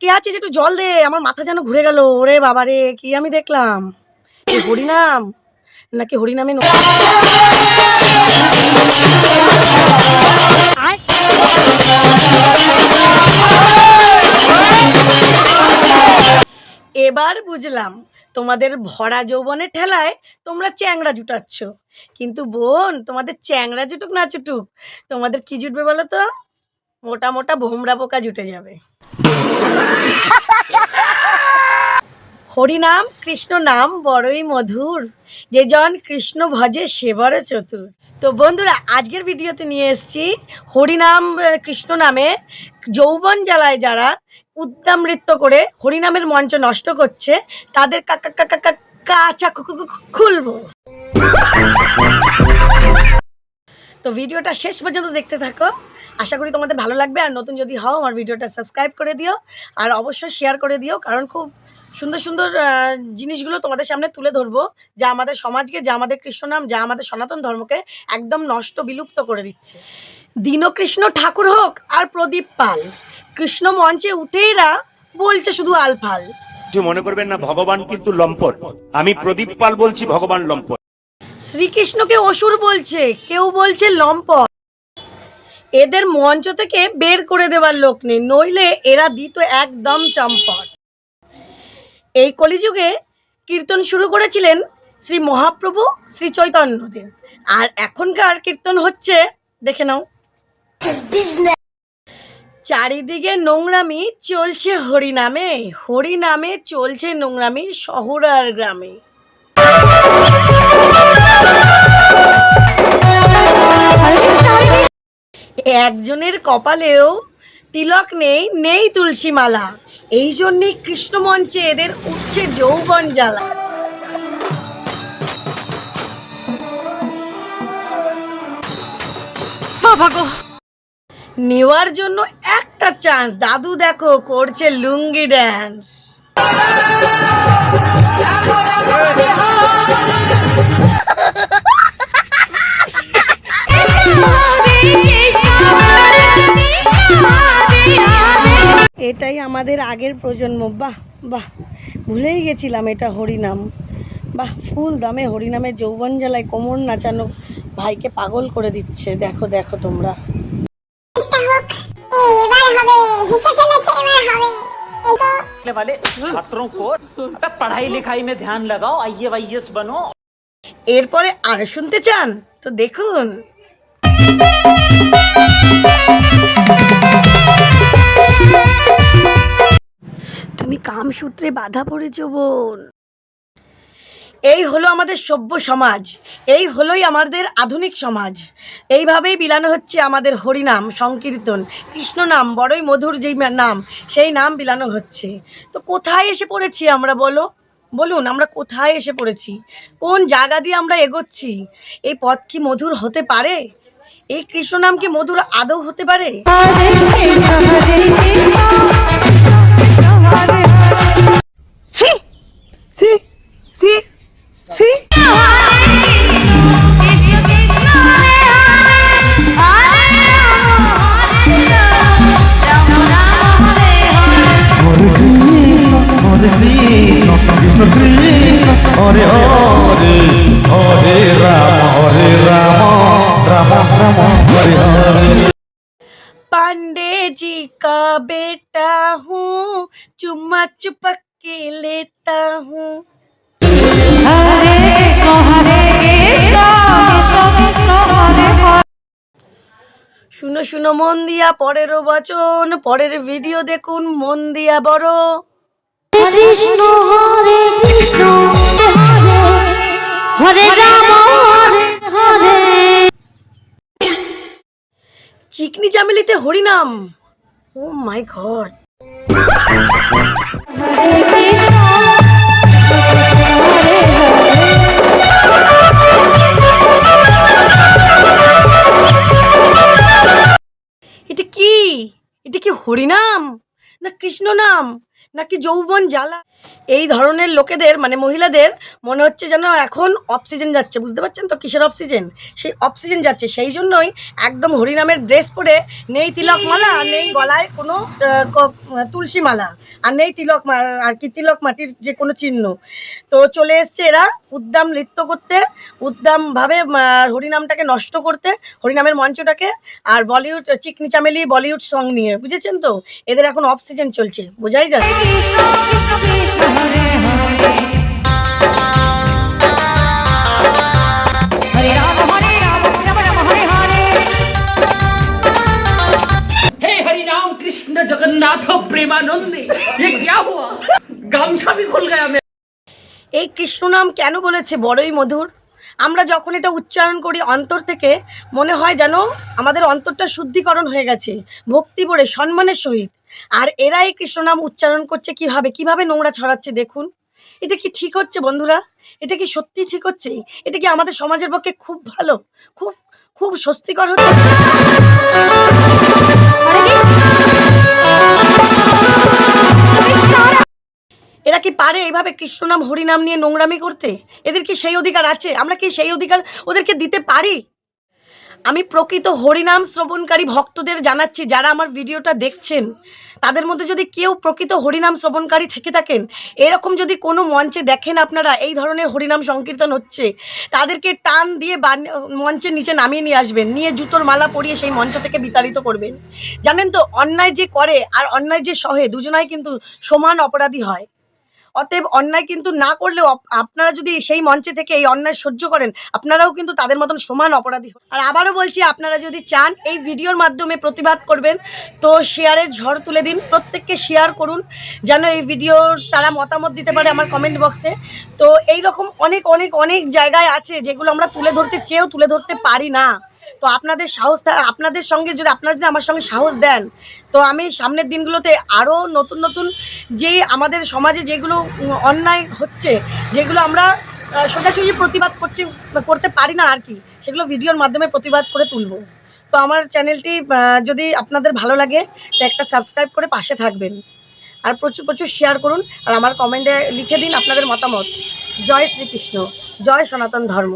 কে আছিস একটু জল দে, আমার মাথা যেন ঘুরে গেল। ওরে বাবা রে, কি আমি দেখলাম! এ হরিনাম নাকি হরিনামে এবার বুঝলাম তোমাদের ভরা যৌবনের ঠেলায় তোমরা চ্যাংড়া জুটাচ্ছ, কিন্তু বোন তোমাদের চ্যাংড়া জুটুক না জুটুক, তোমাদের কি জুটবে বলো তো? মোটা মোটা ভোমরা পোকা জুটে যাবে। হরিনাম কৃষ্ণ নাম বড়ই মধুর, যে জন কৃষ্ণ ভজে সে বড় চতুর। তো বন্ধুরা, আজকের ভিডিওতে নিয়ে এসেছি হরিনাম কৃষ্ণ নামে যৌবন জ্বালায় যারা উদ্দাম নৃত্য করে হরিনামের মঞ্চ নষ্ট করছে, তাদের কাঁচা খুলবো। তো ভিডিওটা শেষ পর্যন্ত দেখতে থাকো, আশা করি তোমাদের ভালো লাগবে। আর নতুন যদি হও, আমার ভিডিওটা সাবস্ক্রাইব করে দিও, আর অবশ্যই শেয়ার করে দিও, কারণ খুব সুন্দর সুন্দর জিনিসগুলো তোমাদের সামনে তুলে ধরবো, যা আমাদের সমাজকে, যা আমাদের কৃষ্ণনাম, যা আমাদের সনাতন ধর্মকে একদম নষ্ট বিলুপ্ত করে দিচ্ছে। দীনকৃষ্ণ ঠাকুর হোক আর প্রদীপ পাল, কৃষ্ণ মঞ্চে উঠেইরা বলছে শুধু আলফাল। মনে করবেন না, ভগবান কিন্তু লম্পট। আমি প্রদীপ পাল বলছি, ভগবান লম্পট। শ্রীকৃষ্ণকে অসুর বলছে, কেউ বলছে লম্পট। এদের মঞ্চ থেকে বের করে দেওয়ার লোক নেই, নইলে এরা দিত একদম চম্পট। এই কলিযুগে কীর্তন শুরু করেছিলেন শ্রী মহাপ্রভু শ্রী চৈতন্যদেব, আর এখনকার কীর্তন হচ্ছে দেখে নাও। চারিদিকে নোংরামি চলছে হরিনামে, হরিনামে চলছে নোংরামি শহর আর গ্রামে। একজনের কপালেও তিলক নেই, নেই তুলসী মালা, এই জন্যে কৃষ্ণ মঞ্চে এদের উঠছে যৌবন জ্বালা। নেওয়ার জন্য একটা চান্স, দাদু দেখো করছে লুঙ্গি ড্যান্স। এটাই আমাদের আগের প্রজন্ম। বাহ বাহ, ভুলেই গেছিলাম এটা হরিনাম। বাহ, ফুল দামে হরিনামের যৌবন জ্বালায় কোমর নাচানো ভাইকে পাগল করে দিচ্ছে। দেখো দেখো তোমরা। वाले छात्रों को पढ़ाई लिखाई में ध्यान लगाओ, IAS बनो। এরপরে আর শুনতে চান তো দেখুন। তুমি কামসূত্রে বাধা পড়েছ বোন। এই হলো আমাদের সভ্য সমাজ, এই হলোই আমাদের আধুনিক সমাজ। এইভাবেই বিলানো হচ্ছে আমাদের হরিনাম সংকীর্তন, কৃষ্ণ নাম বড়ই মধুর যেই নাম, সেই নাম বিলানো হচ্ছে। তো কোথায় এসে পড়েছি আমরা বলো, বলুন আমরা কোথায় এসে পড়েছি? কোন জায়গা দিয়ে আমরা এগোচ্ছি? এই পথ কি মধুর হতে পারে? এই কৃষ্ণ নাম কি মধুর আদৌ হতে পারে? हरे हरे हरे राम राम राम हरे हरे। पांडे जी का बेटा हूँ, चुम्मा चुपक के लेता हूँ। শুনো শুনো মন দিয়া পরের বচন, পরের ভিডিও দেখুন মন দিয়া বড়। কৃষ্ণ হরে কৃষ্ণ হরে রাম হরে হরে। চিকনি চামেলিতে হরিনাম, ও মাই গড। এটা কি হরিনাম না কৃষ্ণ নাম নাকি যৌবন জ্বালা? এই ধরনের লোকেদের মানে মহিলাদের মনে হচ্ছে যেন এখন অক্সিজেন যাচ্ছে, বুঝতে পারছেন তো কিসের অক্সিজেন? সেই অক্সিজেন যাচ্ছে, সেই জন্যই একদম হরিনামের ড্রেস পরে, নেই তিলক মালা আর নেই গলায় কোনো তুলসী মালা, আর নেই আর কি তিলক মাটির যে কোনো চিহ্ন। তো চলে এসছে এরা উদ্দাম নৃত্য করতে, উদ্দামভাবে হরিনামটাকে নষ্ট করতে, হরিনামের মঞ্চটাকে, আর বলিউড চিকনি চামেলি বলিউড সং নিয়ে, বুঝেছেন তো? এদের এখন অক্সিজেন চলছে, বোঝাই যায়। কৃষ্ণ কৃষ্ণ কৃষ্ণ হরে হরে হরে রাম রাম রাম হরে হরে हे हरि राम कृष्ण जगन्नाथ प्रेमानंदी ये क्या हुआ गामछा भी खुल गया मेरा। এই কৃষ্ণ নাম কেন বলেছে বড়ই মধুর? আমরা যখন এটা উচ্চারণ করি অন্তর থেকে, মনে হয় যেন আমাদের অন্তরটা শুদ্ধিকরণ হয়ে গেছে ভক্তি ভরে সম্মানের সহিত। আর এরা এই কৃষ্ণ নাম উচ্চারণ করছে কিভাবে, কিভাবে নোংরা ছড়াচ্ছে দেখুন। এটা কি ঠিক হচ্ছে বন্ধুরা? এটা কি সত্যি ঠিক হচ্ছে? এটা কি আমাদের সমাজের পক্ষে খুব ভালো, খুব খুব স্বস্তিকর হচ্ছে? এরা কি পারে এইভাবে কৃষ্ণ নাম হরিনাম নিয়ে নোংরামি করতে? এদের কি সেই অধিকার আছে? আমরা কি সেই অধিকার ওদেরকে দিতে পারি? আমি প্রকৃত হরিনাম শ্রবণকারী ভক্তদের জানাচ্ছি, যারা আমার ভিডিওটা দেখছেন, তাদের মধ্যে যদি কেউ প্রকৃত হরিনাম শ্রবণকারী থেকে থাকেন, এরকম যদি কোনো মঞ্চে দেখেন আপনারা এই ধরনের হরিনাম সংকীর্তন হচ্ছে, তাদেরকে টান দিয়ে মঞ্চের নিচে নামিয়ে নিয়ে আসবেন, নিয়ে জুতোর মালা পরিয়ে সেই মঞ্চ থেকে বিতাড়িত করবেন। জানেন তো, অন্যায় যে করে আর অন্যায় যে সহে, দুজনাই কিন্তু সমান অপরাধী হয়। অতএব অন্যায় কিন্তু না করলেও আপনারা যদি সেই মঞ্চে থেকে এই অন্যায় সহ্য করেন, আপনারাও কিন্তু তাদের মতন সমান অপরাধী। আর আবারও বলছি, আপনারা যদি চান এই ভিডিওর মাধ্যমে প্রতিবাদ করবেন, তো শেয়ারের ঝড় তুলে দিন, প্রত্যেককে শেয়ার করুন, যেন এই ভিডিওর তারা মতামত দিতে পারে আমার কমেন্ট বক্সে। তো এই রকম অনেক অনেক অনেক জায়গায় আছে যেগুলো আমরা তুলে ধরতে চেয়েও তুলে ধরতে পারি না। তো আপনাদের সাহস, আপনাদের সঙ্গে যদি আপনারা যদি আমার সঙ্গে সাহস দেন, তো আমি সামনের দিনগুলোতে আরও নতুন নতুন যে আমাদের সমাজে যেগুলো অন্যায় হচ্ছে, যেগুলো আমরা সোজাসুজি প্রতিবাদ করতে পারি না আর কি, সেগুলো ভিডিওর মাধ্যমে প্রতিবাদ করে তুলব। তো আমার চ্যানেলটি যদি আপনাদের ভালো লাগে, তো একটা সাবস্ক্রাইব করে পাশে থাকবেন, আর প্রচুর প্রচুর শেয়ার করুন, আর আমার কমেন্টে লিখে দিন আপনাদের মতামত। জয় শ্রীকৃষ্ণ, জয় সনাতন ধর্ম।